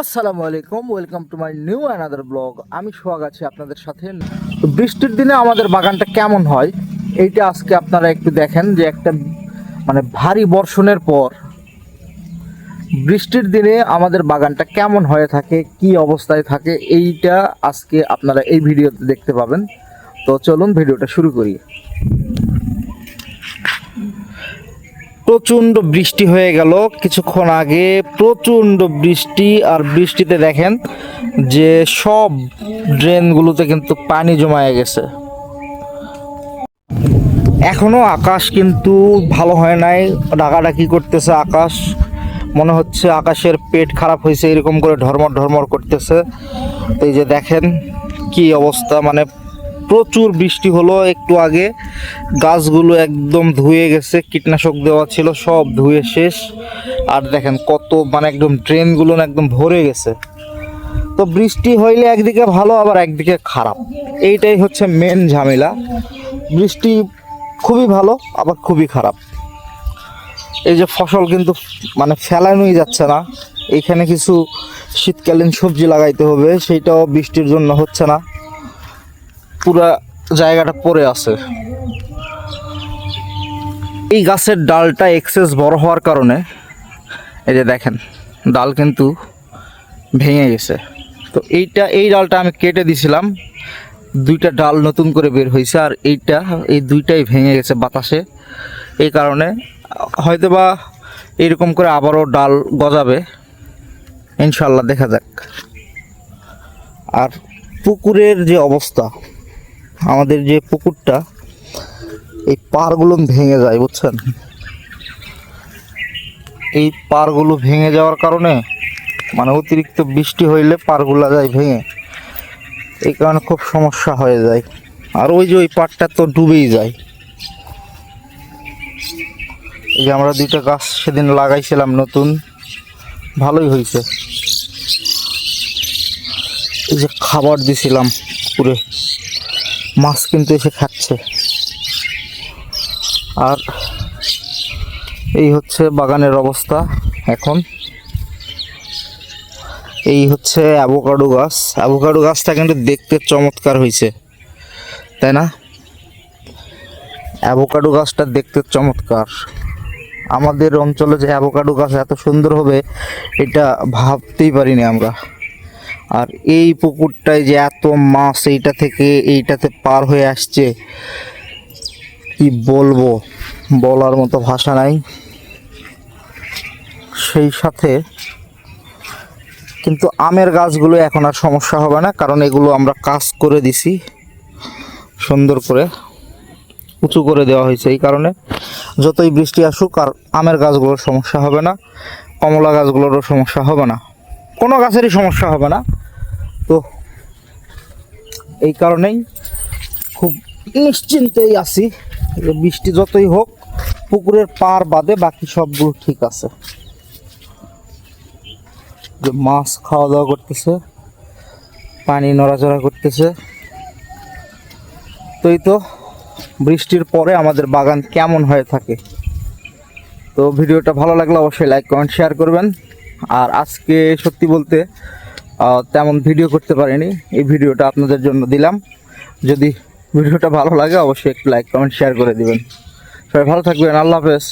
আসসালামু আলাইকুম, welcome to my new another blog. আমি সোহাগ আছি আপনাদের সাথে। তো বৃষ্টির দিনে আমাদের বাগানটা কেমন হয় এইটা আজকে আপনারা একটু দেখেন, যে একটা ভারী বর্ষণের পর বৃষ্টির দিনে আমাদের বাগানটা কেমন হয়ে থাকে, কি অবস্থায় থাকে, এইটা আজকে আপনারা এই ভিডিওতে দেখতে পাবেন। তো চলুন ভিডিওটা শুরু করি। প্রচণ্ড বৃষ্টি হয়ে গেল কিছুক্ষণ আগে, প্রচণ্ড বৃষ্টি। আর বৃষ্টিতে দেখেন যে সব ড্রেনগুলোতে কিন্তু পানি জমায়ে গেছে। এখনো আকাশ কিন্তু ভালো হয় নাই, ডাকাডাকি করতেছে আকাশ। মনে হচ্ছে আকাশের পেট খারাপ হয়েছে, এরকম করে ঢরমর ঢরমর করতেছে। তো এই যে দেখেন কি অবস্থা, প্রচুর বৃষ্টি হলো একটু আগে, গাছগুলো একদম ধুয়ে গেছে, কীটনাশক দেওয়া ছিল সব ধুয়ে শেষ। আর দেখেন কত একদম ড্রেনগুলো একদম ভরে গেছে। তো বৃষ্টি হইলে একদিকে ভালো আবার একদিকে খারাপ, এইটাই হচ্ছে মেন ঝামেলা। বৃষ্টি খুবই ভালো আবার খুবই খারাপ। এই যে ফসল কিন্তু ফেলানোই যাচ্ছে না। এইখানে কিছু শীতকালীন সবজি লাগাইতে হবে, সেইটাও বৃষ্টির জন্য হচ্ছে না, পুরা জায়গাটা পড়ে আছে। এই গাছের ডালটা এক্সেস বড় হওয়ার কারণে এই যে দেখেন ডাল কিন্তু ভেঙে গেছে। তো এই ডালটা আমি কেটে দিছিলাম, দুইটা ডাল নতুন করে বের হয়েছে, আর এই দুইটাই ভেঙে গেছে বাতাসে। এই কারণে হয়তোবা এরকম করে আবারও ডাল গজাবে ইনশাল্লাহ, দেখা যাক। আর পুকুরের যে অবস্থা, আমাদের যে পুকুরটা, এই পাড়গুলো ভেঙে যায় বুঝছেন। এই পাড়গুলো ভেঙে যাওয়ার কারণে অতিরিক্ত বৃষ্টি হইলে পাড়গুলো যায় ভেঙে, এই কারণে খুব সমস্যা হয়ে যায়। আর ওই যে ওই পাড়টা তো ডুবেই যায়। এই যে আমরা দুইটা গাছ সেদিন লাগাইছিলাম নতুন, ভালোই হয়েছে। এই যে খাবার দিছিলাম পুকুরে, মাছ কিন্তু এসে খাচ্ছে। আর এই হচ্ছে বাগানের অবস্থা এখন। এই হচ্ছে অ্যাভোকাডো গাছ। অ্যাভোকাডো গাছটা কিন্তু দেখতে চমৎকার হয়েছে, তাই না? অ্যাভোকাডো গাছটা দেখতে চমৎকার। আমাদের অঞ্চলে যে অ্যাভোকাডো গাছ এত সুন্দর হবে এটা ভাবতেই পারিনি আমরা। আর এই পুকুরটায় যে এত মাছ এইটাতে পার হয়ে আসছে, কি বলবো, বলার মতো ভাষা নাই। সেই সাথে কিন্তু আমের গাছগুলো এখন আর সমস্যা হবে না, কারণ এগুলো আমরা কাজ করে দিছি, সুন্দর করে উঁচু করে দেওয়া হয়েছে। এই কারণে যতই বৃষ্টি আসুক আর আমের গাছগুলোর সমস্যা হবে না, কমলা গাছগুলোরও সমস্যা হবে না, কোনো গাছেরই সমস্যা হবে না। তো এই কারণেই খুব নিশ্চিন্তেই আছি যে বৃষ্টি যতই হোক পুকুরের পার বাদে বাকি সবগুলো ঠিক আছে। যে মাছ খাওয়া দাওয়া করতেছে, পানি নড়াচড়া করতেছে। তো এই তো বৃষ্টির পরে আমাদের বাগান কেমন হয়ে থাকে। তো ভিডিওটা ভালো লাগলে অবশ্যই লাইক কমেন্ট শেয়ার করবেন। আর আজকে সত্যি বলতে তেমন ভিডিও করতে পারিনি, এই ভিডিওটা আপনাদের জন্য দিলাম। যদি ভিডিওটা ভালো লাগে অবশ্যই একটু লাইক কমেন্ট শেয়ার করে দিবেন। সবাই ভালো থাকবেন, আল্লাহ হাফেজ।